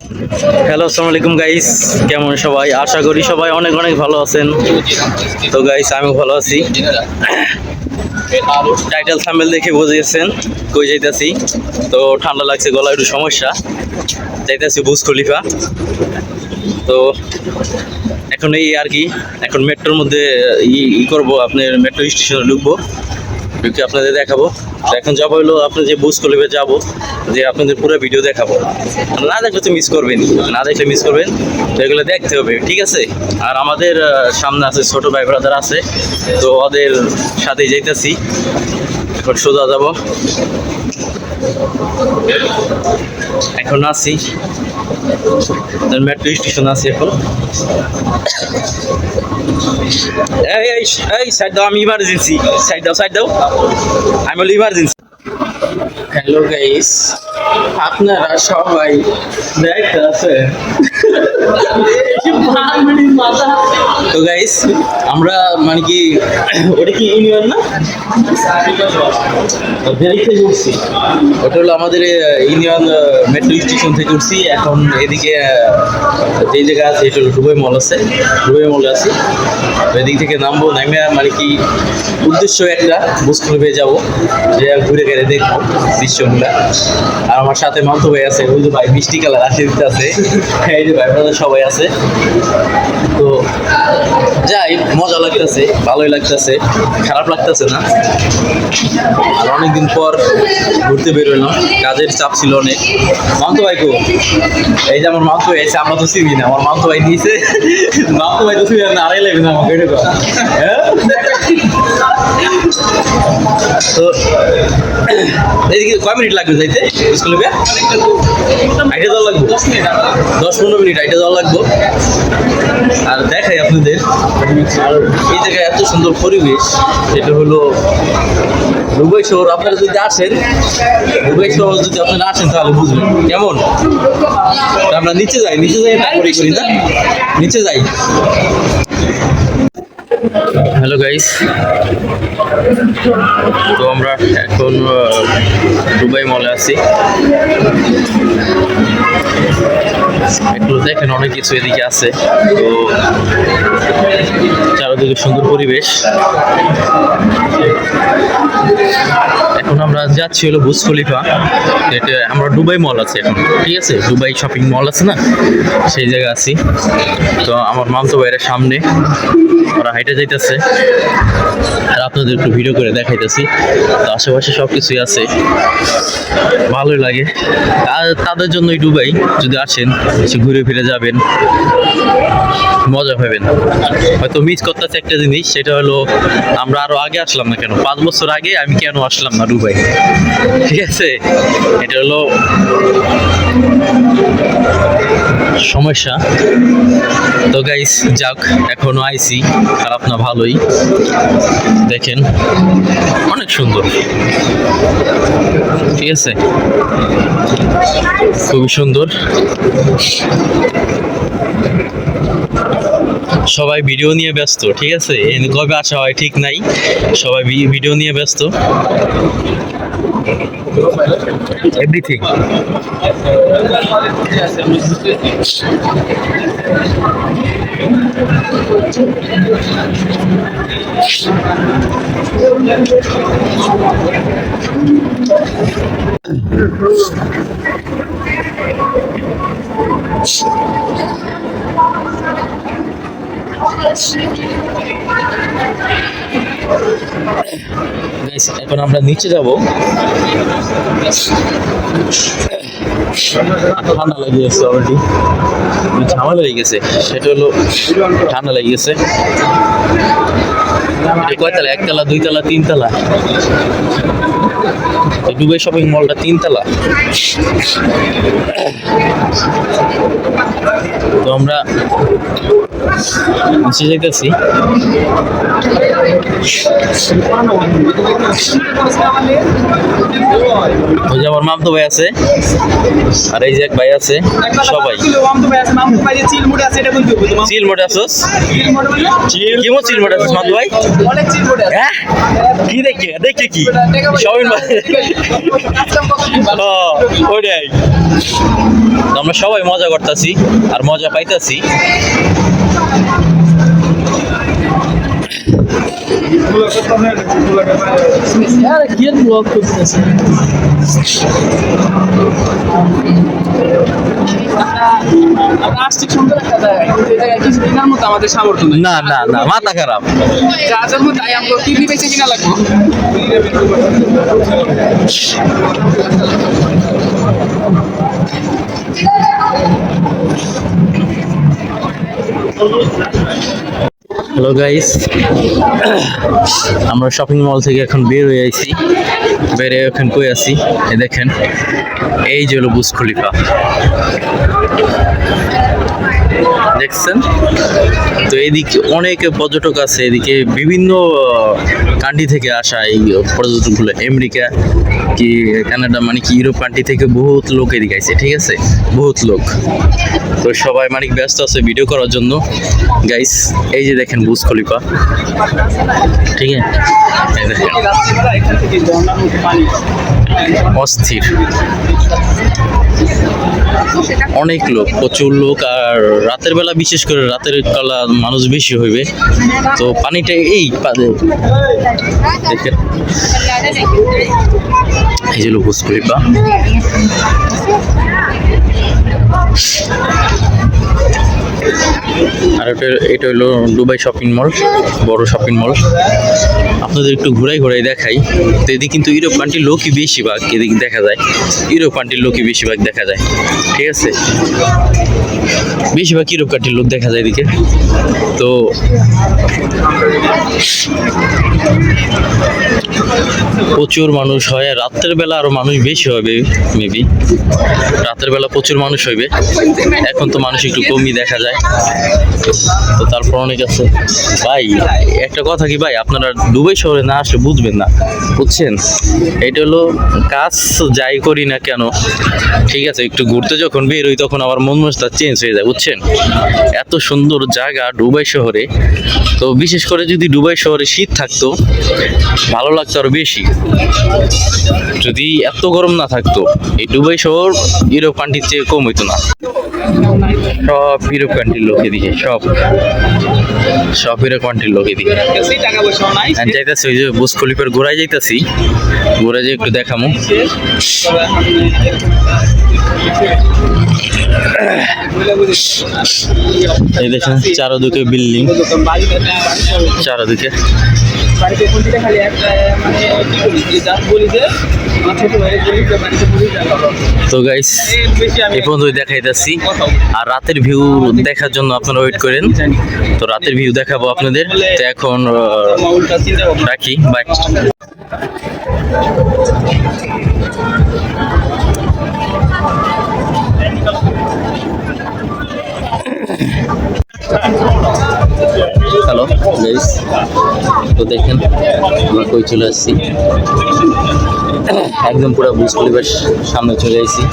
Hello, আসসালামু আলাইকুম guys. কেমন সবাই? আশা করি সবাই অনেক অনেক ভালো আছেন। তো গাইস, আমিও ভালো আছি। টাইটেল থাম্বনেল দেখে বুঝেছেন কই যাইতাছি। তো ঠান্ডা লাগছে, গলা একটু সমস্যা। যাইতাছি বুর্জ খলিফা। তো এখন এই আর কি, এখন মেট্রোর মধ্যে করবো, আপনার মেট্রো স্টেশনে ঢুকবো, ঢুকে আপনাদের দেখাবো। তো এখন যাবো হলো আপনার যে বুর্জ খলিফা যাবো, যে আপনাদের পুরো ভিডিও দেখাবো। না দেখলে তো মিস করবেন, না দেখলে মিস করবেন। তো এগুলো দেখতে হবে, ঠিক আছে? আর আমাদের সামনে আছে ছোট ভাই ব্রাদার আছে, তো ওদের সাথেই যাইতেছি। এখন সোজা যাব, এখন আছি মেট্রো স্টেশন আছি এখন। এই এই এই সাইড দাও, আমি ইমার্জেন্সি। সাইড দাও, সাইড দাও, আমি হলো ইমার্জেন্সি। হ্যালো গাইস, আপনারা সবাই দেখতেছেন। তো গাইস, আমরা মানে কি, ওটা কি ইউনিয়ন না? উঠছি, ওটা হলো আমাদের ইউনিয়ন মেট্রো স্টেশন থেকে উঠছি। এখন এদিকে যে জায়গা আছে এটা হলো ডুবাই মল আছে, ডুবাই মলে আছি। এদিক থেকে নামবো, নামে মানে কি উদ্দেশ্য একটা বুর্জ খলিফা যাবো, যে ঘুরে গেলে দেখবো দৃশ্যগুলা। আর আমার সাথে মান্তু ভাই আছে, ওই যে ভাই মিষ্টি কালার আসে দিতে আছে, এই যে ভাই ব্রাদার সবাই আছে। তো যাই, মজা লাগতেছে, ভালোই লাগতেছে, খারাপ লাগতেছে না। আর অনেকদিন পর ঘুরতে বেরোলাম, কাজের চাপ ছিল অনেক। মান্তু ভাই কো? এই যে আমার মান্তু ভাই এসে, আমরা তো চিনি না, আমার মান্তু ভাই দিয়েছে। মান্তু ভাই তো চিনি না, আড়াই লাগবে না আমাকে, এটা হ্যাঁ। তো এদিকে কয় মিনিট লাগবে যাইতে বুর্জ খলিফা? আইটা যাওয়া লাগবে 10-15 মিনিট আইটা যাওয়া লাগবে। আর দেখাই আপনাদের, আর এই জায়গায় এত সুন্দর পরিবেশ, সেটা হলো দুবাই শহর। আপনারা যদি আসেন, দুবাই শহর যদি আপনারা আসেন তাহলে বুঝবেন কেমন। আমরা নিচে যাই, নিচে যাই, তারপরে করি না, নিচে যাই। হ্যালো গাইস, তো আমরা এখন দুবাই মলে আছি। একটু দেখেন, অনেক কিছু এদিকে আছে। তো চারিদিকে সুন্দর পরিবেশ। এখন আমরা যাচ্ছি হলো বুর্জ খলিফা। এটা আমরা দুবাই মল আছে এখন, ঠিক আছে? দুবাই শপিং মল আছে না, সেই জায়গায় আছি। তো আমার মামতো ভাইয়ের সামনে ওরা হাইটে যাইতেছে, আর আপনাদের একটু ভিডিও করে দেখাইতেছি। তো আশেপাশে সব কিছুই আছে, ভালোই লাগে। আর তাদের জন্যই দুবাই, যদি আসেন এসে ঘুরে ফিরে যাবেন, মজা পাবেন। হয়তো মিস করতেছে একটা জিনিস, সেটা হলো আমরা আরো আগে আসলাম না কেন, 5 বছর আগে আমি কেন আসলাম না দুবাই, ঠিক আছে? এটা হলো সমস্যা। তো গাইস, যাক, এখনো আইছি, খারাপ না, ভালোই। দেখেন অনেক সুন্দর, ঠিক আছে? খুবই সুন্দর। সবাই ভিডিও নিয়ে ব্যস্ত, ঠিক আছে? কবে আসা হয় ঠিক নাই, সবাই ভিডিও নিয়ে ব্যস্ত। এভরিথিং। এখন আমরা নিচে যাব। ঠান্ডা লেগে গেছে অলরেডি, ঝামেলা লেগে গেছে। সেটা হলো ঠান্ডা লেগে গেছে। কয়তলা? 1 তলা, 2 তলা, 3 তলা? দুবাই শপিং মলটা 3 তলা। তো আমরা আসে যাইতেছি। ওই যে আমার মামতো ভাই আছে, আর এই যে এক ভাই আছে, সবাই চিলমোটে আসোস। কেমন চিলমোটে আসোস মামতো ভাই? হ্যাঁ, কি দেখে দেখে কি সবাই ওইটাই। আমরা সবাই মজা করতেছি আর মজা পাইতাছি। আমাদের সামর্থ্য নেই। না না না, মাথা খারাপ। যা জন্য তাই আমরা কিডনি বেঁচে কিনা লাগবো। হ্যালো গাইস, আমরা শপিং মল থেকে এখন বের হয়ে আইছি। বেরে এখন কই আছি, এই দেখেন, এই যে হলো বুর্জ খলিফা, দেখছেন তো। এদিকে অনেক পর্যটক আছে, এদিকে বিভিন্ন কান্ট্রি থেকে আসা এই পর্যটকগুলো, আমেরিকা কি কানাডা মানে কি ইউরোপ কান্ট্রি থেকে বহুত লোক এদিকে আইছে, ঠিক আছে, বহুত লোক। তো সবাই মানে ব্যস্ত আছে ভিডিও করার জন্য। গাইস এই যে দেখেন বুর্জ খলিফা, ঠিক আছে, এই দেখেন অস্থির, অনেক লোক, প্রচুর লোক। আর রাতের বেলা, বিশেষ করে রাতের বেলা মানুষ বেশি হইবে, তো পানিটা এই দেখেন, এই যে বুর্জ খলিফা। আর এটা হলো দুবাই শপিং মল, বড় শপিং মল। আপনাদের একটু ঘুরাই ঘুরাই দেখাই। তো এদিকে কিন্তু ইউরোপ কান্ট্রির লোকই বেশিরভাগ এদিকে দেখা যায়, ইউরোপ কান্ট্রির লোকই বেশিরভাগ দেখা যায়, ঠিক আছে, বেশিরভাগ ইউরোপ কান্ট্রির লোক দেখা যায় এদিকে। তো প্রচুর মানুষ হয়, রাতের বেলা আরো মানুষ বেশি হবে, মেবি রাতের বেলা প্রচুর মানুষ হইবে। এখন তো মানুষ একটু কমই দেখা যায়, তো তারপর অনেক আছে। ভাই একটা কথা কি ভাই, আপনারা দুবাই শহরে না আসলে বুঝবেন না, বুঝছেন। এটা হলো কাজ যাই করি না কেন, ঠিক আছে, একটু ঘুরতে যখন বের হই তখন আমার মন মেজাজ চেঞ্জ হয়ে যায়, বুঝছেন। এত সুন্দর জায়গা দুবাই শহরে, তো বিশেষ করে যদি দুবাই শহরে শীত থাকতো ভালো লাগতো আরো বেশি। যদি এত গরম না থাকতো, এই দুবাই শহর ইউরোপ কান্ট্রির চেয়ে কম হইতো না। সব ইউরোপ কান্ট্রির লোক এদিকে, সব ইউরোপ কান্ট্রির লোক এদিকে। যাইতেছি ওই যে বুর্জ খলিফার ঘোরায় যাইতেছি, ঘোরা যে একটু দেখামো। এই দেখেন চারদিকে বিল্ডিং, চারদিকে। তো গাইস এই পর্যন্ত দেখাইতেছি, আর রাতের ভিউ দেখার জন্য আপনারা ওয়েট করেন। তো রাতের ভিউ দেখাবো আপনাদের। তো এখন রাখি, বাই। হ্যালো গাইস, তো দেখেন আমরা কই চলে আসছি, একদম পুরো বুর্জ খলিফার সামনে চলে আসছি।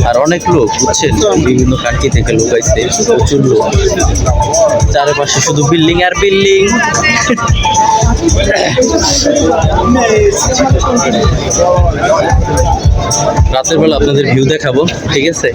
আর অনেক লোক, বুঝছেন, বিভিন্ন কান্ট্রি থেকে লোক আসছে, প্রচুর লোক, চারপাশে শুধু বিল্ডিং আর বিল্ডিং। রাতের বেলা আপনাদের ভিউ দেখাবো, ঠিক আছে।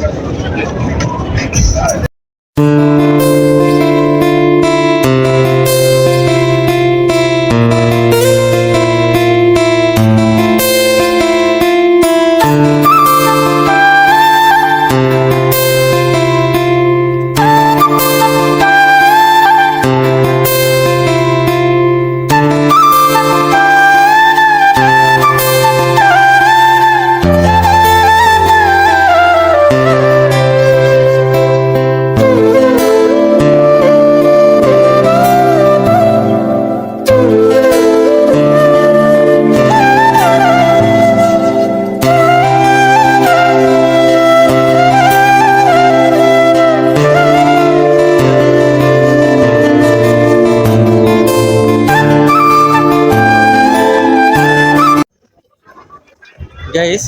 গাইস,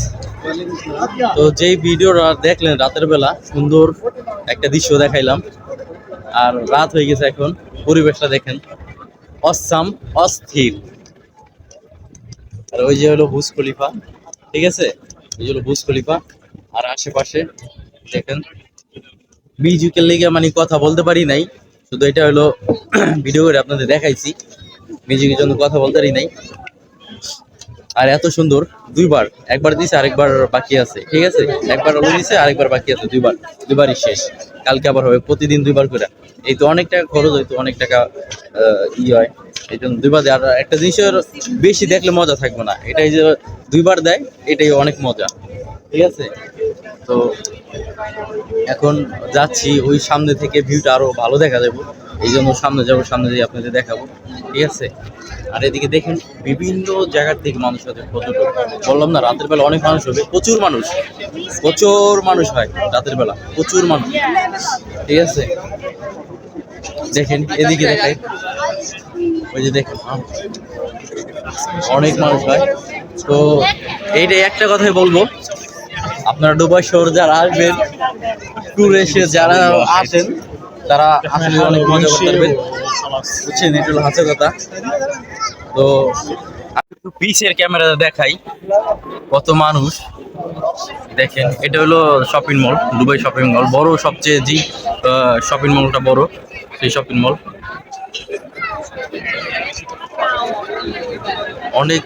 তো যেই ভিডিওটা দেখলেন রাতের বেলা সুন্দর একটা দৃশ্য দেখাইলাম, আর রাত হয়ে গেছে এখন। পরিবেশটা দেখেন, অসাম, অস্থির। আর ওই যে হলো বুর্জ খলিফা, ঠিক আছে, ওই যে হলো বুর্জ খলিফা। আর আশেপাশে দেখেন, মিউজিকের লেগে মানে কথা বলতে পারি নাই, শুধু এটা হলো ভিডিও করে আপনাদের দেখাইছি, মিউজিকের জন্য কথা বলতে পারি নাই। আর এত সুন্দর, দুইবার, একবার দিছে আরেকবার বাকি আছে, ঠিক আছে, একবার হলো দিছে আরেকবার বাকি আছে, দুইবারই শেষ। কালকে আবার হবে, প্রতিদিন দুইবার করে। এই তো অনেক টাকা খরচ হইতো, অনেক টাকা হয়, এই জন্য দুইবার দেয়। আর একটা জিনিসের বেশি দেখলে মজা থাকবে না, এটাই যে দুইবার দেয়, এটাই অনেক মজা, ঠিক আছে। তো এখন যাচ্ছি, ওই সামনে থেকে ভিউটা আরো ভালো দেখা যাবে, এই জন্য সামনে যাবো, সামনে দিয়ে আপনাদের দেখাবো, ঠিক আছে। আর এদিকে দেখেন, বিভিন্ন জায়গার থেকে মানুষ হবে, পর্যটক। বললাম না, রাতের বেলা অনেক মানুষ হবে, প্রচুর মানুষ, প্রচুর মানুষ হয় রাতের বেলা, প্রচুর মানুষ, ঠিক আছে। দেখেন এদিকে দেখাই, ওই যে দেখেন, অনেক মানুষ হয়। তো এইটাই একটা কথাই বলবো, আপনারা দুবাই শহর যারা আসবেন, ট্যুর এসে যারা আসেন, তারা আসলে অনেক মজা করতে পারবেন, বুঝছেন, এটা হলো হাসির কথা। তো আমি একটু পিছের ক্যামেরা দেখাই, কত মানুষ দেখেন। এটা হলো shopping mall, Dubai shopping mall, বড় সবচেয়ে, যে শপিং মলটা বড়, সেই শপিং মল। অনেক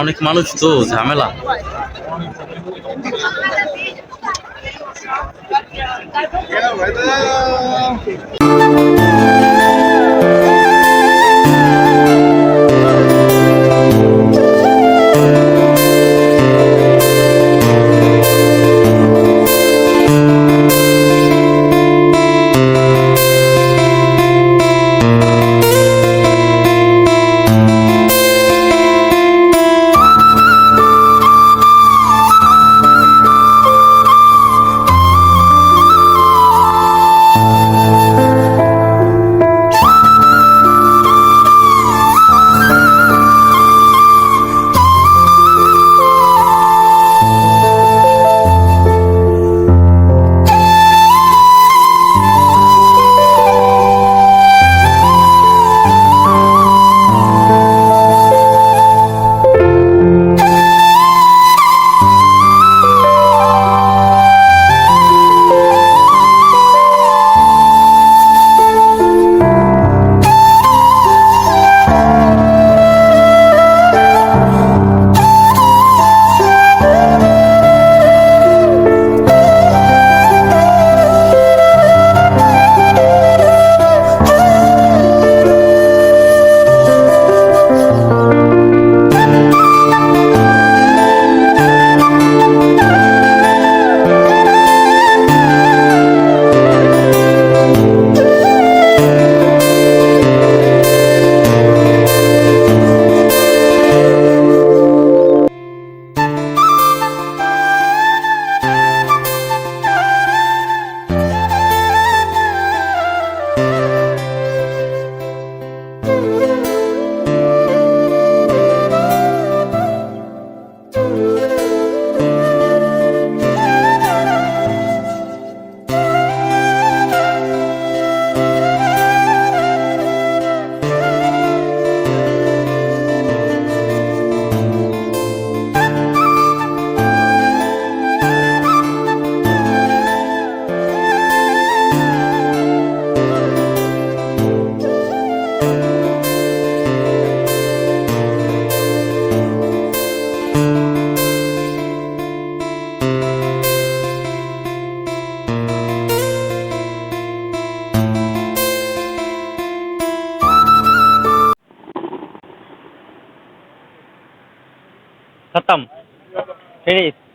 অনেক মানুষ, তো ঝামেলা। खत्म, फिनिश।